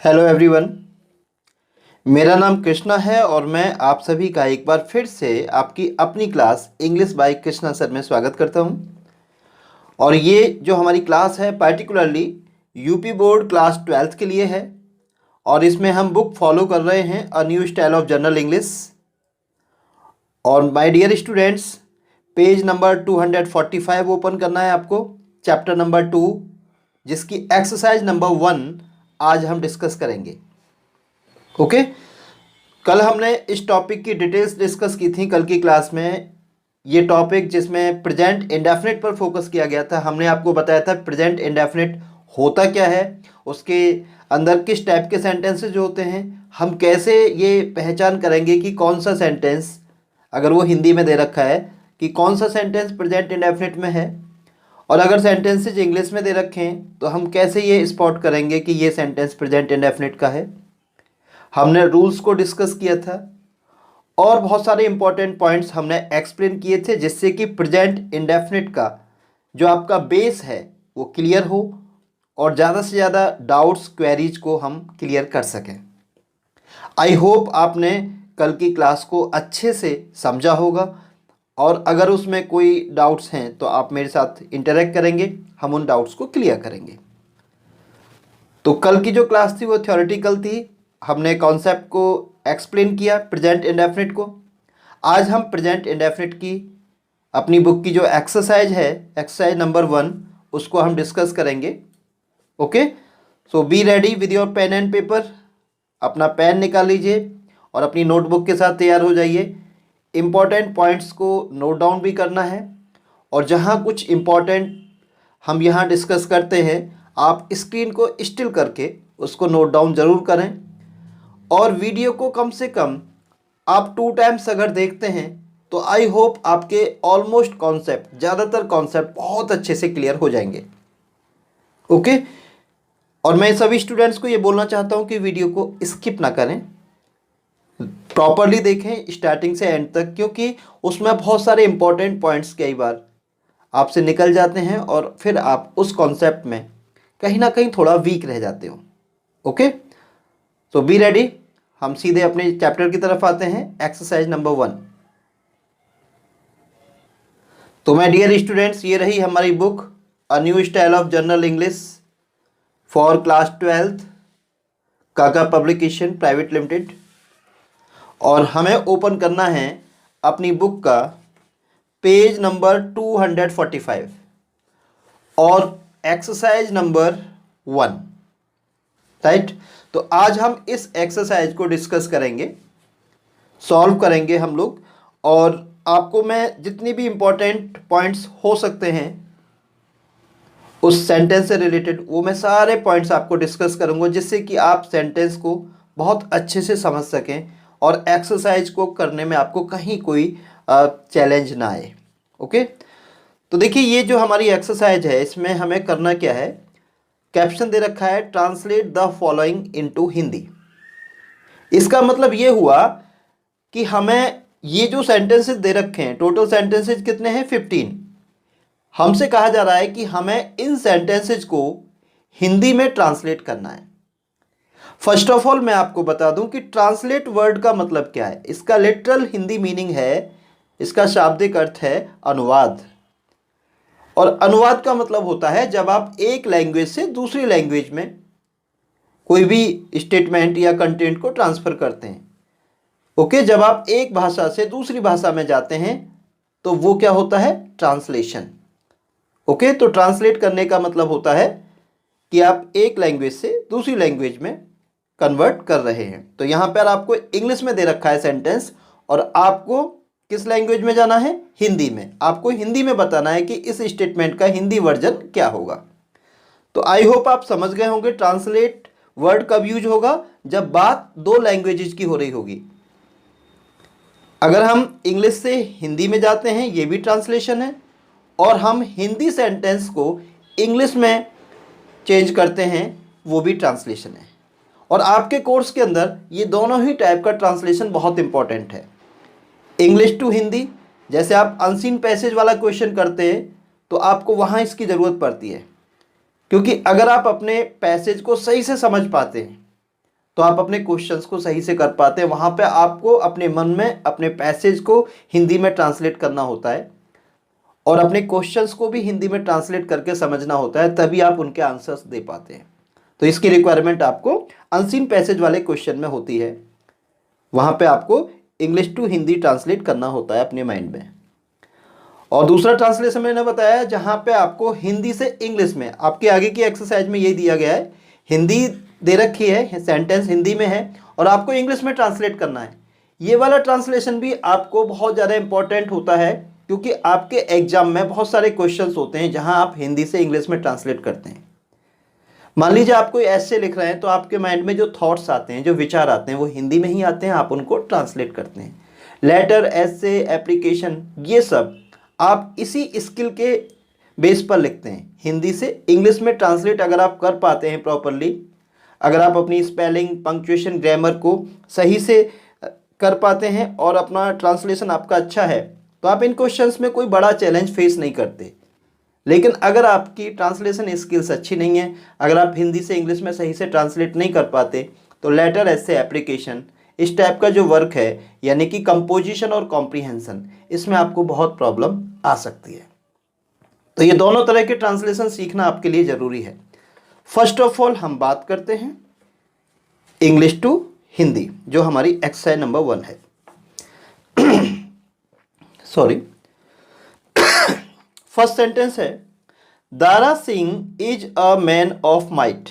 Hello everyone. मेरा नाम कृष्णा है और मैं आप सभी का एक बार फिर से आपकी अपनी class English by Krishna sir में स्वागत करता हूं। और ये जो हमारी क्लास है particularly UP board class 12th के लिए है और इसमें हम बुक फॉलो कर रहे हैं a new style of general English. और my dear students, page number 245 open करना है आपको, चैप्टर नंबर 2, जिसकी एक्सरसाइज नंबर 1 आज हम डिस्कस करेंगे। ओके। कल हमने इस टॉपिक की डिटेल्स डिस्कस की थी कल की क्लास में। ये टॉपिक जिसमें प्रेजेंट इंडेफिनिट पर फोकस किया गया था, हमने आपको बताया था प्रेजेंट इंडेफिनिट होता क्या है, उसके अंदर किस टाइप के सेंटेंसेज होते हैं, हम कैसे ये पहचान करेंगे कि कौन सा सेंटेंस, अगर वो हिंदी में दे रखा है कि कौन सा सेंटेंस प्रेजेंट इंडेफिनिट में है, और अगर सेंटेंसेज इंग्लिश में दे रखे हैं तो हम कैसे ये स्पॉट करेंगे कि ये सेंटेंस प्रेजेंट इंडेफिनिट का है। हमने रूल्स को डिस्कस किया था और बहुत सारे इंपॉर्टेंट पॉइंट्स हमने एक्सप्लेन किए थे, जिससे कि प्रेजेंट इंडेफिनिट का जो आपका बेस है वो क्लियर हो और ज़्यादा से ज़्यादा डाउट्स क्वेरीज को हम क्लियर कर सकें। आई होप आपने कल की क्लास को अच्छे से समझा होगा और अगर उसमें कोई डाउट्स हैं तो आप मेरे साथ इंटरेक्ट करेंगे, हम उन डाउट्स को क्लियर करेंगे। तो कल की जो क्लास थी वो थ्योरेटिकल थी, हमने कॉन्सेप्ट को एक्सप्लेन किया प्रेजेंट इंडेफिनिट को। आज हम प्रेजेंट इंडेफिनिट की अपनी बुक की जो एक्सरसाइज है, एक्सरसाइज नंबर 1, उसको हम डिस्कस करेंगे। Okay, so be ready with your pen and paper. अपना पेन निकाल लीजिए और अपनी नोटबुक के साथ तैयार हो जाइए। इम्पॉर्टेंट पॉइंट्स को नोट डाउन भी करना है और जहाँ कुछ इम्पॉर्टेंट हम यहाँ डिस्कस करते हैं, आप स्क्रीन को स्टिल करके उसको नोट डाउन ज़रूर करें। और वीडियो को कम से कम आप 2 टाइम्स अगर देखते हैं तो आई होप आपके ऑलमोस्ट कॉन्सेप्ट, ज़्यादातर कॉन्सेप्ट बहुत अच्छे से क्लियर हो जाएंगे। ओके। और मैं सभी स्टूडेंट्स को ये बोलना चाहता हूँ कि वीडियो को स्किप ना करें, प्रॉपरली देखें स्टार्टिंग से एंड तक, क्योंकि उसमें बहुत सारे इंपॉर्टेंट पॉइंट्स कई बार आपसे निकल जाते हैं और फिर आप उस कॉन्सेप्ट में कहीं ना कहीं थोड़ा वीक रह जाते हो। ओके, तो बी रेडी। हम सीधे अपने चैप्टर की तरफ आते हैं, एक्सरसाइज नंबर 1। तो माय डियर स्टूडेंट्स, ये रही हमारी book a new style of general English for class 12th, काका पब्लिकेशन प्राइवेट लिमिटेड। और हमें ओपन करना है अपनी बुक का पेज नंबर 245 और एक्सरसाइज नंबर 1, राइट। तो आज हम इस एक्सरसाइज को डिस्कस करेंगे, सॉल्व करेंगे हम लोग, और आपको मैं जितनी भी इम्पोर्टेंट पॉइंट्स हो सकते हैं उस सेंटेंस से रिलेटेड, वो मैं सारे पॉइंट्स आपको डिस्कस करूंगा, जिससे कि आप सेंटेंस को बहुत अच्छे से समझ सकें और एक्सरसाइज को करने में आपको कहीं कोई चैलेंज ना आए। ओके, तो देखिए ये जो हमारी एक्सरसाइज है, इसमें हमें करना क्या है, कैप्शन दे रखा है translate the following into Hindi. इसका मतलब ये हुआ कि हमें ये जो सेंटेंसेस दे रखे हैं, टोटल सेंटेंसेस कितने हैं, 15। हमसे कहा जा रहा है कि हमें इन सेंटेंसेस को हिंदी में ट्रांसलेट करना है। फर्स्ट ऑफ ऑल मैं आपको बता दूं कि ट्रांसलेट वर्ड का मतलब क्या है। इसका लिटरल हिंदी मीनिंग है, इसका शाब्दिक अर्थ है अनुवाद। और अनुवाद का मतलब होता है जब आप एक लैंग्वेज से दूसरी लैंग्वेज में कोई भी स्टेटमेंट या कंटेंट को ट्रांसफर करते हैं। ओके, जब आप एक भाषा से दूसरी भाषा में जाते हैं तो वो क्या होता है, ट्रांसलेशन। ओके, तो ट्रांसलेट करने का मतलब होता है कि आप एक लैंग्वेज से दूसरी लैंग्वेज में कन्वर्ट कर रहे हैं। तो यहाँ पर आपको इंग्लिश में दे रखा है सेंटेंस और आपको किस लैंग्वेज में जाना है, हिंदी में। आपको हिंदी में बताना है कि इस स्टेटमेंट का हिंदी वर्जन क्या होगा। तो आई होप आप समझ गए होंगे ट्रांसलेट वर्ड कब यूज होगा, जब बात 2 लैंग्वेजेस की हो रही होगी। अगर हम इंग्लिश से हिंदी में जाते हैं, ये भी ट्रांसलेशन है, और हम हिंदी सेंटेंस को इंग्लिश में चेंज करते हैं, वो भी ट्रांसलेशन है। और आपके कोर्स के अंदर ये दोनों ही टाइप का ट्रांसलेशन बहुत इंपॉर्टेंट है। इंग्लिश टू हिंदी, जैसे आप अनसीन पैसेज वाला क्वेश्चन करते हैं तो आपको वहाँ इसकी ज़रूरत पड़ती है, क्योंकि अगर आप अपने पैसेज को सही से समझ पाते हैं तो आप अपने क्वेश्चंस को सही से कर पाते हैं। वहाँ पे आपको अपने मन में अपने पैसेज को हिंदी में ट्रांसलेट करना होता है और अपने क्वेश्चंस को भी हिंदी में ट्रांसलेट करके समझना होता है, तभी आप उनके आंसर्स दे पाते हैं। तो इसकी रिक्वायरमेंट आपको अनसीन पैसेज वाले क्वेश्चन में होती है। वहाँ पे आपको इंग्लिश टू हिंदी ट्रांसलेट करना होता है अपने माइंड में। और दूसरा ट्रांसलेशन मैंने बताया जहाँ पे आपको हिंदी से इंग्लिश में, आपके आगे की एक्सरसाइज में यही दिया गया है, हिंदी दे रखी है, सेंटेंस हिंदी में है और आपको इंग्लिश में ट्रांसलेट करना है। ये वाला ट्रांसलेशन भी आपको बहुत ज़्यादा इंपॉर्टेंट होता है, क्योंकि आपके एग्जाम में बहुत सारे क्वेश्चंस होते हैं जहां आप हिंदी से इंग्लिश में ट्रांसलेट करते हैं। मान लीजिए आप कोई ऐसे लिख रहे हैं तो आपके माइंड में जो थॉट्स आते हैं, जो विचार आते हैं, वो हिंदी में ही आते हैं, आप उनको ट्रांसलेट करते हैं। लेटर, ऐसे, एप्लीकेशन, ये सब आप इसी स्किल के बेस पर लिखते हैं। हिंदी से इंग्लिश में ट्रांसलेट अगर आप कर पाते हैं प्रॉपरली, अगर आप अपनी स्पेलिंग, पंक्चुएशन, ग्रामर को सही से कर पाते हैं और अपना ट्रांसलेशन आपका अच्छा है, तो आप इन क्वेश्चंस में कोई बड़ा चैलेंज फेस नहीं करते। लेकिन अगर आपकी ट्रांसलेशन स्किल्स अच्छी नहीं है, अगर आप हिंदी से इंग्लिश में सही से ट्रांसलेट नहीं कर पाते, तो लेटर, ऐसे, एप्लीकेशन, इस टाइप का जो वर्क है, यानी कि कंपोजिशन और कॉम्प्रीहेंशन, इसमें आपको बहुत प्रॉब्लम आ सकती है। तो ये दोनों तरह के ट्रांसलेशन सीखना आपके लिए ज़रूरी है। फर्स्ट ऑफ ऑल हम बात करते हैं इंग्लिश टू हिंदी, जो हमारी एक्सरसाइज नंबर 1 है। सॉरी, फर्स्ट सेंटेंस है, Dara Singh is a man of might.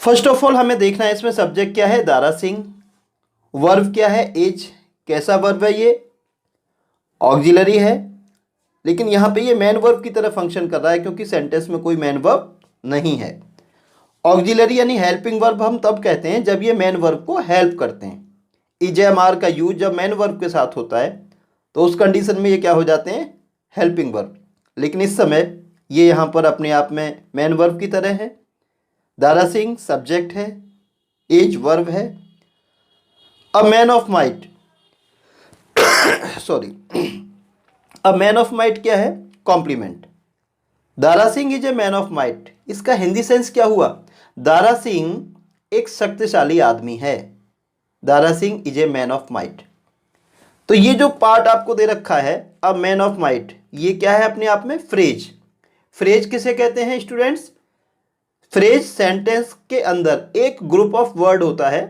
First of all हमें देखना है इसमें सब्जेक्ट क्या है, दारा सिंह, वर्ब क्या है, इज, कैसा वर्ब है ये, ऑक्सिलरी है, लेकिन यहाँ पे ये मैन वर्ब की तरह फंक्शन कर रहा है क्योंकि सेंटेंस में कोई मैन वर्ब नहीं है। ऑक्सिलरी यानी हेल्पिंग वर्ब हम तब कहते हैं जब ये मैन वर्ब को हेल्प करते हैं। इज, एम, आर का यूज जब मैन वर्ब के साथ होता है तो उस कंडीशन में ये क्या हो जाते हैं, हेल्पिंग वर्ब। लेकिन इस समय ये यहाँ पर अपने आप में मैन वर्ब की तरह है। दारा सिंह सब्जेक्ट है, इज वर्ब है, a man of might sorry, a man of might क्या है, complement. Dara Singh is a man of might, इसका हिंदी सेंस क्या हुआ, दारा सिंह एक शक्तिशाली आदमी है। Dara Singh is a man of might. तो ये जो पार्ट आपको दे रखा है, अ मैन ऑफ माइट, ये क्या है अपने आप में, फ्रेज। फ्रेज किसे कहते हैं स्टूडेंट्स, फ्रेज सेंटेंस के अंदर एक ग्रुप ऑफ वर्ड होता है,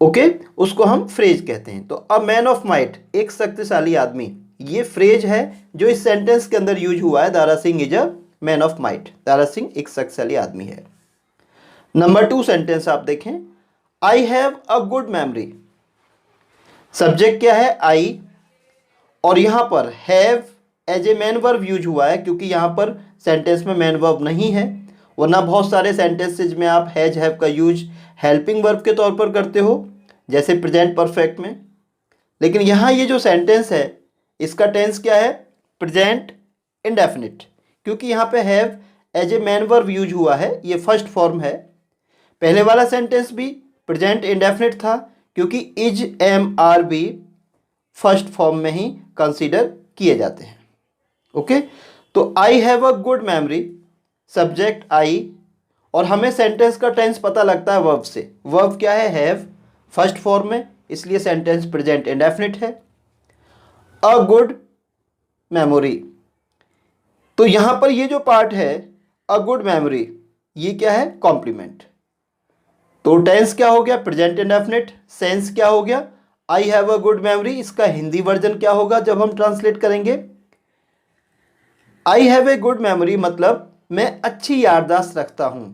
ओके, उसको हम फ्रेज कहते हैं। तो अ मैन ऑफ माइट, एक शक्तिशाली आदमी, ये फ्रेज है जो इस सेंटेंस के अंदर यूज हुआ है। Dara Singh is a man of might, Dara Singh एक शक्तिशाली आदमी है। नंबर 2 सेंटेंस आप देखें, I have a good memory. Subject क्या है, आई, और यहां पर have as a main verb use हुआ है क्योंकि यहां पर सेंटेंस में मैन वर्ब नहीं है, वरना बहुत सारे सेंटेंसेज में आप हैज, हैव का यूज हेल्पिंग वर्ब के तौर पर करते हो, जैसे प्रेजेंट परफेक्ट में। लेकिन यहाँ ये जो सेंटेंस है इसका टेंस क्या है, प्रेजेंट इंडेफिनिट, क्योंकि यहाँ पे have as a main verb use हुआ है, ये फर्स्ट फॉर्म है। पहले वाला सेंटेंस भी प्रेजेंट इंडेफिनिट था क्योंकि इज, एम, आर भी फर्स्ट फॉर्म में ही कंसीडर किए जाते हैं। ओके, तो आई have a good memory, subject I, और हमें सेंटेंस का टेंस पता लगता है वर्ब से। वर्ब क्या है, हैव, फर्स्ट फॉर्म में, इसलिए सेंटेंस प्रेजेंट इंडेफिनिट है। अ गुड मेमोरी, तो यहां पर ये जो पार्ट है अ गुड मेमोरी, ये क्या है, कॉम्प्लीमेंट। तो टेंस क्या हो गया, प्रेजेंट इंडेफिनिट, सेंस क्या हो गया, आई हैव अ गुड मेमोरी। इसका हिंदी वर्जन क्या होगा जब हम ट्रांसलेट करेंगे, I have a good memory मतलब मैं अच्छी याददाश्त रखता हूं,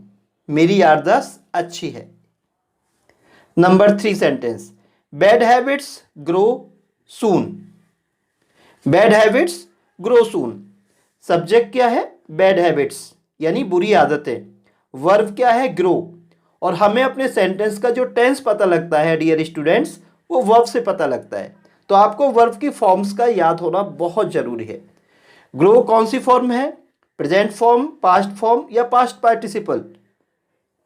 मेरी याददाश्त अच्छी है। Number 3 sentence, bad habits grow soon. Bad habits grow soon, subject क्या है, बैड हैबिट्स यानी बुरी आदतें, वर्ब क्या है, ग्रो, और हमें अपने सेंटेंस का जो टेंस पता लगता है डियर स्टूडेंट्स, वो वर्ब से पता लगता है। तो आपको वर्ब की फॉर्म्स का याद होना बहुत जरूरी है। ग्रो कौन सी फॉर्म है, प्रेजेंट फॉर्म, पास्ट फॉर्म या पास्ट पार्टिसिपल।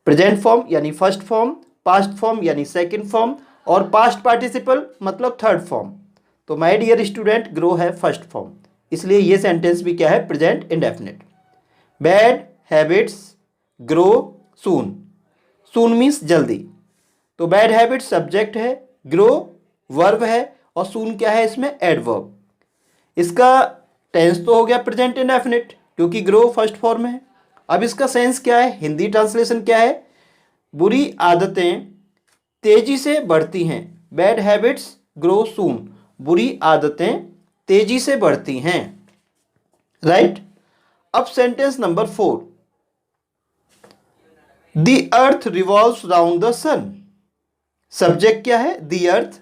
प्रेजेंट फॉर्म यानी फर्स्ट फॉर्म, पास्ट फॉर्म यानी सेकंड फॉर्म, और पास्ट पार्टिसिपल मतलब थर्ड फॉर्म। तो माय डियर स्टूडेंट, ग्रो है फर्स्ट फॉर्म, इसलिए ये सेंटेंस भी क्या है, present indefinite. Bad habits grow soon, soon means जल्दी। तो बैड हैबिट सब्जेक्ट है, ग्रो वर्ब है और सून क्या है इसमें, एडवर्ब। इसका टेंस तो हो गया प्रेजेंट इंडेफिनिट क्योंकि ग्रो फर्स्ट फॉर्म है। अब इसका सेंस क्या है, हिंदी ट्रांसलेशन क्या है, बुरी आदतें तेजी से बढ़ती हैं। बैड हैबिट्स ग्रो सून, बुरी आदतें तेजी से बढ़ती हैं। राइट। अब sentence number 4, the earth revolves round the sun. Subject क्या है, द अर्थ,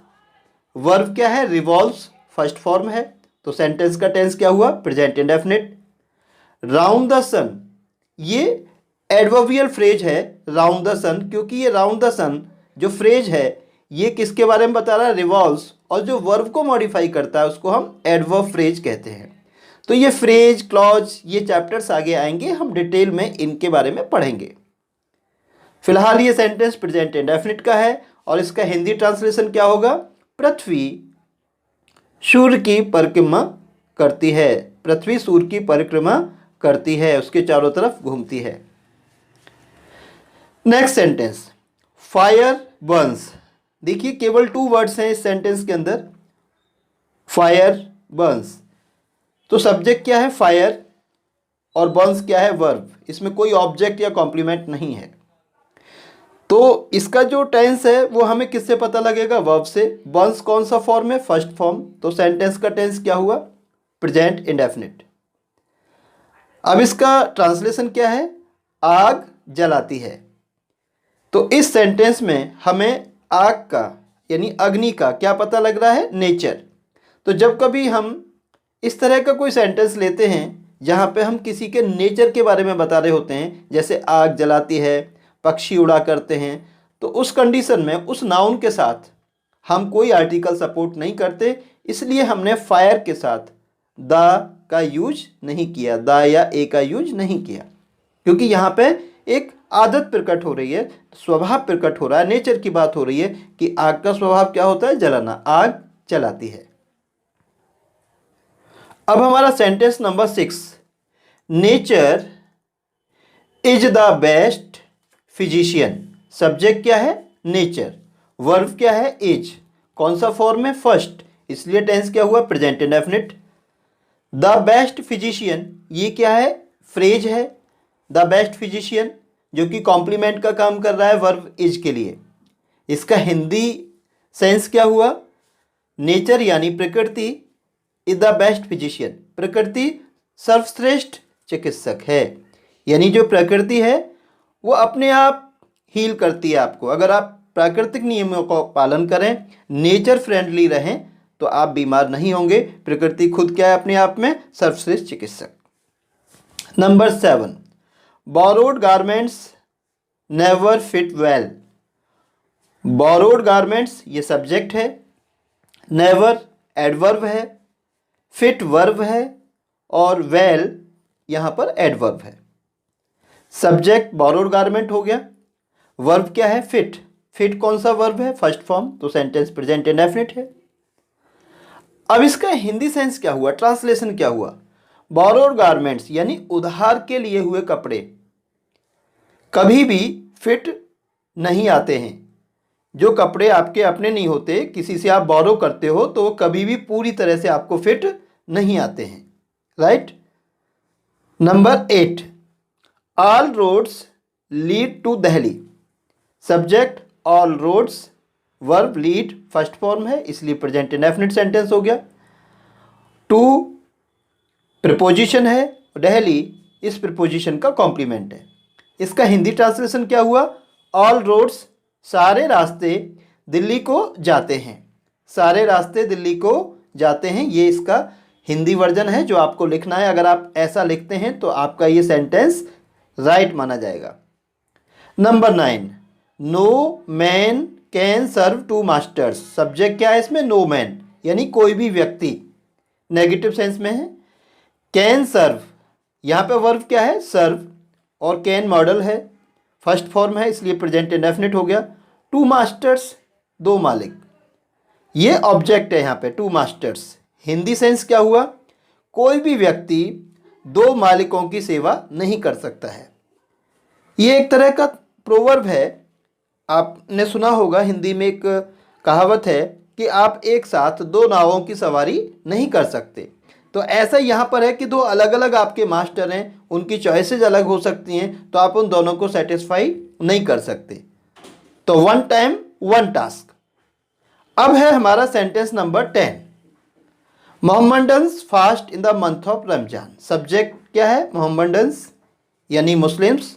वर्ब क्या है, रिवॉल्व्स फर्स्ट फॉर्म है, तो सेंटेंस का टेंस क्या हुआ, प्रेजेंट इंडेफिनिट। राउंड द सन, ये एडवर्बियल फ्रेज है राउंड द सन, क्योंकि ये राउंड द सन जो फ्रेज है ये किसके बारे में बता रहा है, रिवॉल्व्स, और जो वर्ब को मॉडिफाई करता है उसको हम एडवर्ब फ्रेज कहते हैं। तो ये फ्रेज, क्लॉज, ये चैप्टर्स आगे आएंगे, हम डिटेल में इनके बारे में पढ़ेंगे। फिलहाल ये सेंटेंस प्रेजेंट इंडेफिनिट का है और इसका हिंदी ट्रांसलेशन क्या होगा, पृथ्वी सूर्य की परिक्रमा करती है। पृथ्वी सूर्य की परिक्रमा करती है, उसके चारों तरफ घूमती है। Next sentence, fire Burns. देखिए केवल 2 वर्ड्स हैं इस सेंटेंस के अंदर, फायर बर्न्स। तो सब्जेक्ट क्या है, फायर, और बर्न्स क्या है, वर्ब। इसमें कोई ऑब्जेक्ट या कॉम्प्लीमेंट नहीं है। तो इसका जो टेंस है वो हमें किससे पता लगेगा, वर्ब से। बर्न्स कौन सा फॉर्म है, फर्स्ट फॉर्म, तो सेंटेंस का टेंस क्या हुआ, प्रेजेंट इंडेफिनिट। अब इसका ट्रांसलेशन क्या है, आग जलाती है। तो इस सेंटेंस में हमें आग का यानी अग्नि का क्या पता लग रहा है, नेचर। तो जब कभी हम इस तरह का कोई सेंटेंस लेते हैं जहाँ पे हम किसी के नेचर के बारे में बता रहे होते हैं, जैसे आग जलाती है, पक्षी उड़ा करते हैं, तो उस कंडीशन में उस नाउन के साथ हम कोई आर्टिकल सपोर्ट नहीं करते, इसलिए हमने फायर के साथ द का यूज नहीं किया, द या ए का यूज नहीं किया, क्योंकि यहाँ पे एक आदत प्रकट हो रही है, स्वभाव प्रकट हो रहा है, नेचर की बात हो रही है कि आग का स्वभाव क्या होता है, जलाना, आग जलाती है। अब हमारा sentence number 6, nature is the best physician. Subject क्या है, नेचर, वर्ब क्या है, इज, कौन सा फॉर्म है, फर्स्ट, इसलिए टेंस क्या हुआ, present indefinite. The best physician, ये क्या है, फ्रेज है, द बेस्ट फिजिशियन, जो कि कॉम्प्लीमेंट का काम कर रहा है वर्ब इज के लिए। इसका हिंदी सेंस क्या हुआ, नेचर यानी प्रकृति इज द बेस्ट फिजिशियन, प्रकृति सर्वश्रेष्ठ चिकित्सक है। यानी जो प्रकृति है वो अपने आप हील करती है आपको। अगर आप प्राकृतिक नियमों का पालन करें, नेचर फ्रेंडली रहें, तो आप बीमार नहीं होंगे। प्रकृति खुद क्या है अपने आप में, सर्वश्रेष्ठ चिकित्सक। Number 7, borrowed garments never fit well. Borrowed garments ये सब्जेक्ट है, नेवर एडवर्ब है, फिट वर्ब है और वेल यहाँ पर एडवर्ब है। सब्जेक्ट बोरोड गारमेंट हो गया, वर्ब क्या है, फिट, फिट कौन सा वर्ब है, फर्स्ट फॉर्म, तो सेंटेंस प्रेजेंट इंडेफिनिट है। अब इसका हिंदी सेंस क्या हुआ, ट्रांसलेशन क्या हुआ, बोरोड गारमेंट्स यानी उधार के लिए हुए कपड़े कभी भी फिट नहीं आते हैं। जो कपड़े आपके अपने नहीं होते, किसी से आप बोरो करते हो, तो कभी भी पूरी तरह से आपको फिट नहीं आते हैं। Right. Number 8, all roads lead to Delhi. Subject all roads, verb lead first form है, इसलिए प्रेजेंट इंडेफिनिट सेंटेंस हो गया। टू प्रीपोजिशन है, दिल्ली इस प्रीपोजिशन का कॉम्प्लीमेंट है। इसका हिंदी ट्रांसलेशन क्या हुआ, ऑल रोड्स सारे रास्ते दिल्ली को जाते हैं, सारे रास्ते दिल्ली को जाते हैं, ये इसका हिंदी वर्जन है जो आपको लिखना है। अगर आप ऐसा लिखते हैं तो आपका ये सेंटेंस राइट माना जाएगा। Number 9, no man can serve two masters. Subject क्या है इसमें, नो मैन यानी कोई भी व्यक्ति, नेगेटिव सेंस में है। कैन सर्व, यहाँ पे वर्ब क्या है, सर्व, और कैन मॉडल है, फर्स्ट फॉर्म है, इसलिए प्रेजेंट इंडेफिनिट हो गया। टू मास्टर्स, दो मालिक, ये ऑब्जेक्ट है यहाँ पे, टू मास्टर्स। हिंदी सेंस क्या हुआ, कोई भी व्यक्ति दो मालिकों की सेवा नहीं कर सकता है। ये एक तरह का प्रोवर्ब है आपने सुना होगा, हिंदी में एक कहावत है कि आप एक साथ दो नावों की सवारी नहीं कर सकते। तो ऐसा यहाँ पर है कि दो अलग अलग आपके मास्टर हैं, उनकी चॉइसेस अलग हो सकती हैं, तो आप उन दोनों को सेटिस्फाई नहीं कर सकते। तो वन टाइम वन टास्क। अब है हमारा sentence number 10। Mohammedans fast in the month of Ramzan. Subject क्या है? मोहम्मडन्स यानी मुस्लिम्स।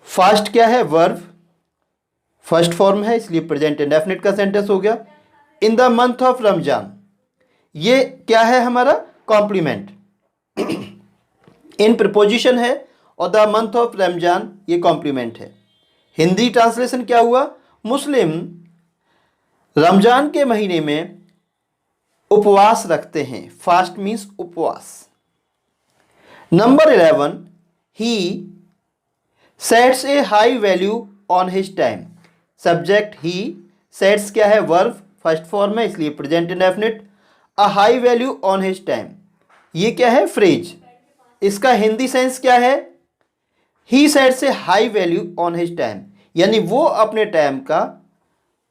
फास्ट क्या है? वर्ब, फर्स्ट फॉर्म है इसलिए प्रेजेंट इंडेफिनिट का सेंटेंस हो गया। In the month of Ramzan, ये क्या है हमारा? कॉम्प्लीमेंट। इन प्रपोजिशन है और द मंथ ऑफ रमजान ये कॉम्प्लीमेंट है। हिंदी ट्रांसलेशन क्या हुआ? मुस्लिम रमजान के महीने में उपवास रखते हैं। फास्ट मीन्स उपवास। Number 11, he sets a high value on his time. Subject he, sets क्या है? वर्ब, फर्स्ट फॉर्म है इसलिए present indefinite. A high value on his time, ये क्या है? फ्रेज। इसका हिंदी सेंस क्या है? He sets a high value on his time, यानी वो अपने टाइम का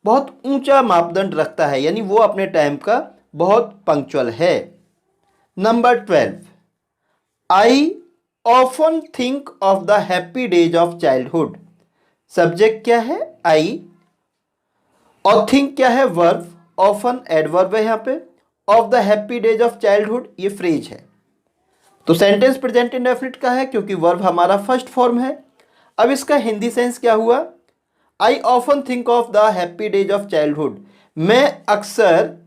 बहुत ऊंचा मापदंड रखता है, यानी वो अपने टाइम का बहुत पंक्चुअल है। Number 12, I often think of the happy days of childhood. Subject क्या है? आई, और थिंक क्या है? वर्ब, ऑफन एडवर्ब है यहाँ पे, of the happy days of childhood ये फ्रेज है। तो सेंटेंस प्रेजेंट इंडेफिनिट का है क्योंकि वर्ब हमारा फर्स्ट फॉर्म है। अब इसका हिंदी सेंस क्या हुआ? I often think of the happy days of childhood, मैं अक्सर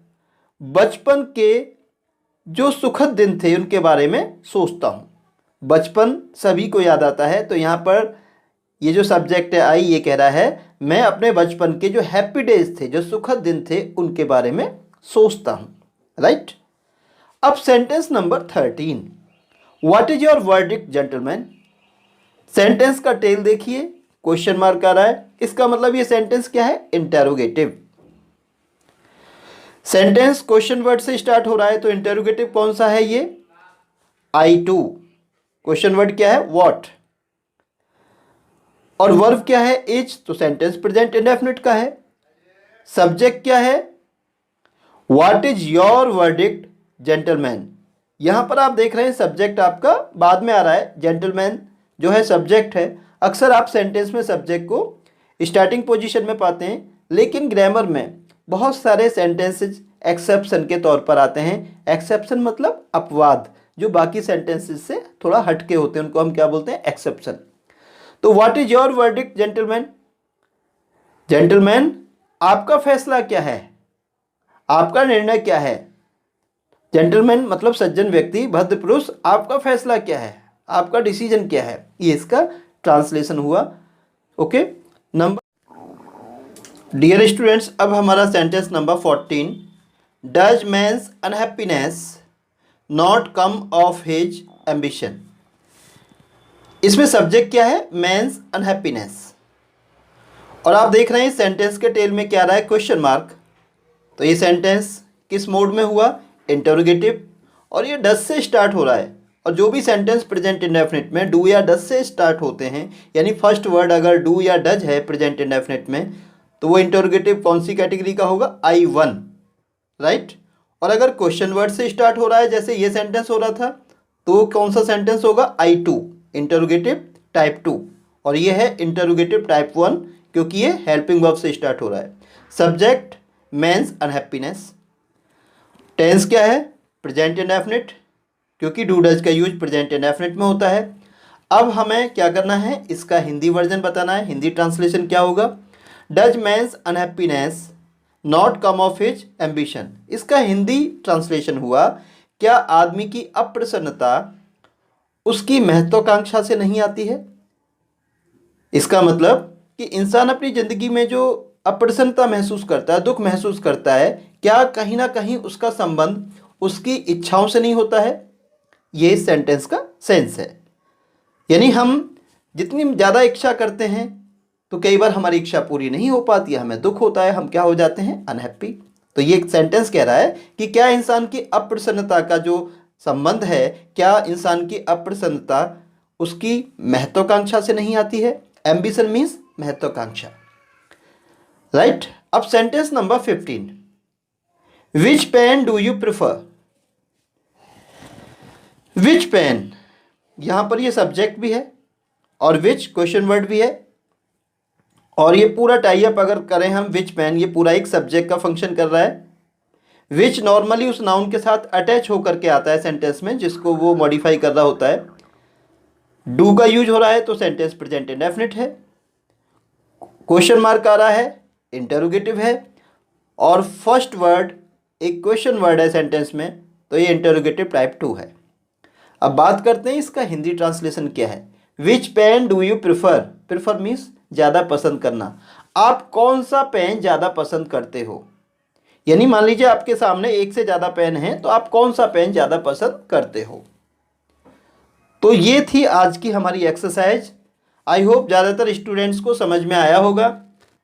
बचपन के जो सुखद दिन थे उनके बारे में सोचता हूँ। बचपन सभी को याद आता है, तो यहाँ पर ये जो सब्जेक्ट है आई, ये कह रहा है मैं अपने बचपन के जो हैप्पी डेज थे, जो सुखद दिन थे, उनके बारे में सोचता हूँ। राइट। अब sentence number 13, what is your verdict gentleman. Sentence का टेल देखिए, क्वेश्चन मार्क आ रहा है, इसका मतलब ये सेंटेंस क्या है? इंटेरोगेटिव। सेंटेंस क्वेश्चन वर्ड से स्टार्ट हो रहा है, तो इंटेरोगेटिव कौन सा है? ये आई टू। क्वेश्चन वर्ड क्या है? व्हाट। और वर्ब क्या है? इज। तो सेंटेंस प्रेजेंट इंडेफिनिट का है। सब्जेक्ट क्या है? What is your verdict gentleman. यहां पर आप देख रहे हैं सब्जेक्ट आपका बाद में आ रहा है, जेंटलमैन जो है सब्जेक्ट है। अक्सर आप सेंटेंस में सब्जेक्ट को स्टार्टिंग पोजीशन में पाते हैं, लेकिन ग्रामर में बहुत सारे सेंटेंसेस एक्सेप्शन के तौर पर आते हैं। एक्सेप्शन मतलब अपवाद, जो बाकी सेंटेंसेस से थोड़ा हटके होते हैं, उनको हम क्या बोलते हैं? एक्सेप्शन। तो what is your verdict gentleman. Gentleman, आपका फैसला क्या है? आपका निर्णय क्या है? जेंटलमैन मतलब सज्जन व्यक्ति, भद्र पुरुष, आपका फैसला क्या है? आपका डिसीजन क्या है? ये इसका ट्रांसलेशन हुआ। ओके। नंबर डियर स्टूडेंट्स, अब हमारा sentence number 14, does man's unhappiness not come of his ambition. इसमें सब्जेक्ट क्या है? Man's unhappiness. और आप देख रहे हैं सेंटेंस के टेल में क्या आ रहा है? Question mark. तो ये सेंटेंस किस मोड में हुआ? इंटरोगेटिव। और ये डज से स्टार्ट हो रहा है, और जो भी सेंटेंस प्रेजेंट इंडेफिनिट में डू या डज से स्टार्ट होते हैं, यानी फर्स्ट वर्ड अगर डू या डज है प्रेजेंट इंडेफिनिट में, तो वो इंटरोगेटिव कौन सी कैटेगरी का होगा? I1। राइट। और अगर क्वेश्चन वर्ड से स्टार्ट हो रहा है, जैसे ये सेंटेंस हो रहा था, तो कौन सा सेंटेंस होगा? I2, interrogative type 2। और ये है इंटरोगेटिव टाइप 1, क्योंकि ये हेल्पिंग वर्ब से स्टार्ट हो रहा है। Subject mains unhappiness. टेंस क्या है? प्रेजेंट इंडेफिनिट, क्योंकि डू डज का यूज प्रेजेंट इंडेफिनिट में होता है। अब हमें क्या करना है? इसका हिंदी वर्जन बताना है। हिंदी ट्रांसलेशन क्या होगा? Does men's unhappiness not come of his ambition. इसका हिंदी ट्रांसलेशन हुआ, क्या आदमी की अप्रसन्नता उसकी महत्वाकांक्षा से नहीं आती है। इसका मतलब कि इंसान अपनी ज़िंदगी में जो अप्रसन्नता महसूस करता है, दुख महसूस करता है, क्या कहीं ना कहीं उसका संबंध उसकी इच्छाओं से नहीं होता है। ये इस सेंटेंस का सेंस है। यानी हम जितनी ज़्यादा इच्छा करते हैं तो कई बार हमारी इच्छा पूरी नहीं हो पाती है, हमें दुख होता है, हम क्या हो जाते हैं? अनहैप्पी। तो ये सेंटेंस कह रहा है कि क्या इंसान की अप्रसन्नता का जो संबंध है, क्या इंसान की अप्रसन्नता उसकी महत्वाकांक्षा से नहीं आती है। एम्बिशन मीन्स महत्वाकांक्षा। राइट। अब sentence number 15, which pen do you prefer. Which pen, यहां पर ये सब्जेक्ट भी है और विच क्वेश्चन वर्ड भी है, और ये पूरा टाई अप अगर करें हम विच पेन, ये पूरा एक सब्जेक्ट का फंक्शन कर रहा है। विच नॉर्मली उस नाउन के साथ अटैच होकर के आता है सेंटेंस में जिसको वो मॉडिफाई कर रहा होता है। डू का यूज हो रहा है तो सेंटेंस प्रेजेंट इंडेफिनिट है। क्वेश्चन मार्क आ रहा है, इंटरोगेटिव है, और फर्स्ट वर्ड एक क्वेश्चन वर्ड है सेंटेंस में, तो ये इंटरोगेटिव टाइप 2 है। अब बात करते हैं इसका हिंदी ट्रांसलेशन क्या है। Which pen do you prefer, prefer means ज़्यादा पसंद करना। आप कौन सा पेन ज़्यादा पसंद करते हो, यानी मान लीजिए आपके सामने एक से ज़्यादा पेन है तो आप कौन सा पेन ज़्यादा पसंद करते हो। तो ये थी आज की हमारी एक्सरसाइज। आई होप ज़्यादातर स्टूडेंट्स को समझ में आया होगा।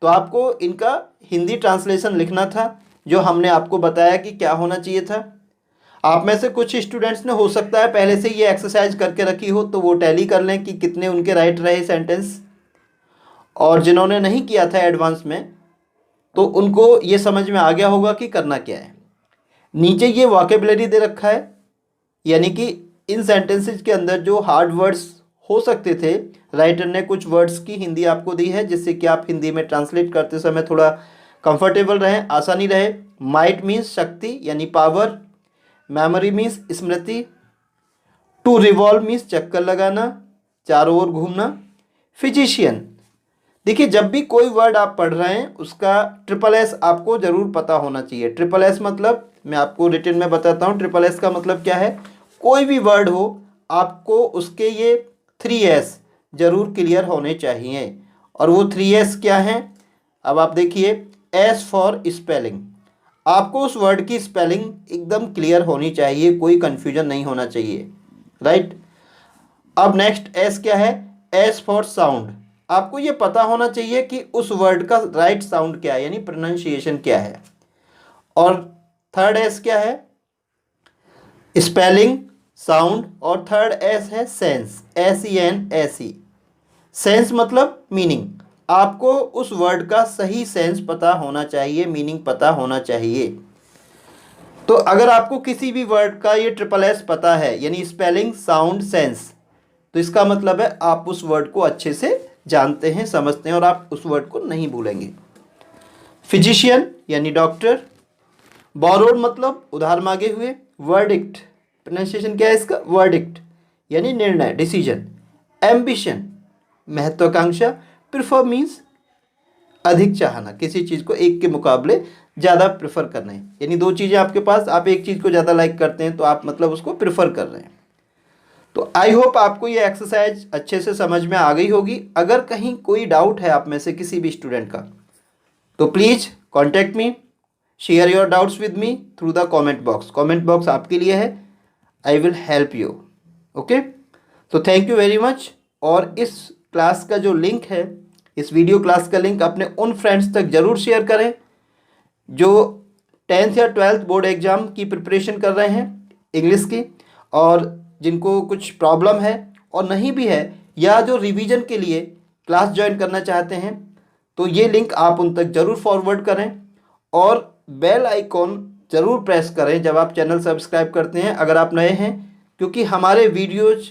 तो आपको इनका हिंदी ट्रांसलेशन लिखना था, जो हमने आपको बताया कि क्या होना चाहिए था। आप में से कुछ स्टूडेंट्स ने हो सकता है पहले से ये एक्सरसाइज करके रखी हो, तो वो टैली कर लें कि कितने उनके राइट रहे सेंटेंस, और जिन्होंने नहीं किया था एडवांस में तो उनको ये समझ में आ गया होगा कि करना क्या है। नीचे ये वोकेबुलरी दे रखा है, यानी कि इन सेंटेंसेस के अंदर जो हार्ड वर्ड्स हो सकते थे, राइटर ने कुछ वर्ड्स की हिंदी आपको दी है जिससे कि आप हिंदी में ट्रांसलेट करते समय थोड़ा कंफर्टेबल रहें, आसानी रहे। माइट मीन्स शक्ति यानी पावर, मेमोरी मीन्स स्मृति, टू रिवॉल्व मीन्स चक्कर लगाना, चारों ओर घूमना। फिजिशियन, देखिए जब भी कोई वर्ड आप पढ़ रहे हैं उसका ट्रिपल एस आपको ज़रूर पता होना चाहिए। ट्रिपल एस मतलब मैं आपको रिटन में बताता हूँ। ट्रिपल एस का मतलब क्या है, कोई भी वर्ड हो आपको उसके ये 3 एस ज़रूर क्लियर होने चाहिए। और वो 3 एस क्या हैं, अब आप देखिए। एस फॉर स्पेलिंग, आपको उस वर्ड की स्पेलिंग एकदम क्लियर होनी चाहिए, कोई कन्फ्यूजन नहीं होना चाहिए, राइट। अब नेक्स्ट एस क्या है, एस फॉर साउंड, आपको ये पता होना चाहिए कि उस वर्ड का राइट साउंड क्या है, यानी प्रोनाउंसिएशन क्या है। और थर्ड एस क्या है, स्पेलिंग, साउंड, और थर्ड एस है सेंस, SENSE। सेंस मतलब मीनिंग, आपको उस वर्ड का सही सेंस पता होना चाहिए, मीनिंग पता होना चाहिए। तो अगर आपको किसी भी वर्ड का ये ट्रिपल एस पता है, यानी स्पेलिंग, साउंड, सेंस, तो इसका मतलब है आप उस वर्ड को अच्छे से जानते हैं, समझते हैं, और आप उस वर्ड को नहीं भूलेंगे। फिजिशियन यानी डॉक्टर, बोरोड मतलब उधार मांगे हुए, वर्डिक्ट, प्रोनाउंसिएशन क्या है इसका, वर्डिक्ट यानी निर्णय, डिसीजन। एम्बिशन महत्वाकांक्षा, प्रिफर मीन्स अधिक चाहना, किसी चीज़ को एक के मुकाबले ज़्यादा प्रेफर करना है, यानी दो चीज़ें आपके पास, आप एक चीज़ को ज़्यादा लाइक करते हैं तो आप मतलब उसको प्रेफर कर रहे हैं। तो आई होप आपको ये एक्सरसाइज अच्छे से समझ में आ गई होगी। अगर कहीं कोई डाउट है आप में से किसी भी स्टूडेंट का, तो please contact me, share your doubts with me through the comment box. Comment box आपके लिए है, I will help you. Okay, तो थैंक यू वेरी मच। और इस क्लास का जो लिंक है, इस वीडियो क्लास का लिंक अपने उन फ्रेंड्स तक ज़रूर शेयर करें जो 10th या 12th बोर्ड एग्ज़ाम की प्रिपरेशन कर रहे हैं इंग्लिश की, और जिनको कुछ प्रॉब्लम है और नहीं भी है, या जो रिवीजन के लिए क्लास ज्वाइन करना चाहते हैं, तो ये लिंक आप उन तक ज़रूर फॉरवर्ड करें। और बेल आइकॉन ज़रूर प्रेस करें जब आप चैनल सब्सक्राइब करते हैं, अगर आप नए हैं, क्योंकि हमारे वीडियोज़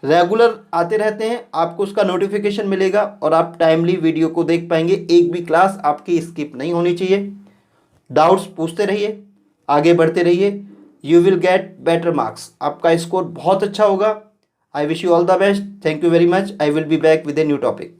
रेगुलर आते रहते हैं, आपको उसका नोटिफिकेशन मिलेगा और आप टाइमली वीडियो को देख पाएंगे। एक भी क्लास आपकी स्किप नहीं होनी चाहिए। डाउट्स पूछते रहिए, आगे बढ़ते रहिए, you will get better marks, आपका स्कोर बहुत अच्छा होगा। I wish you all the best. Thank you very much. I will be back with a new topic.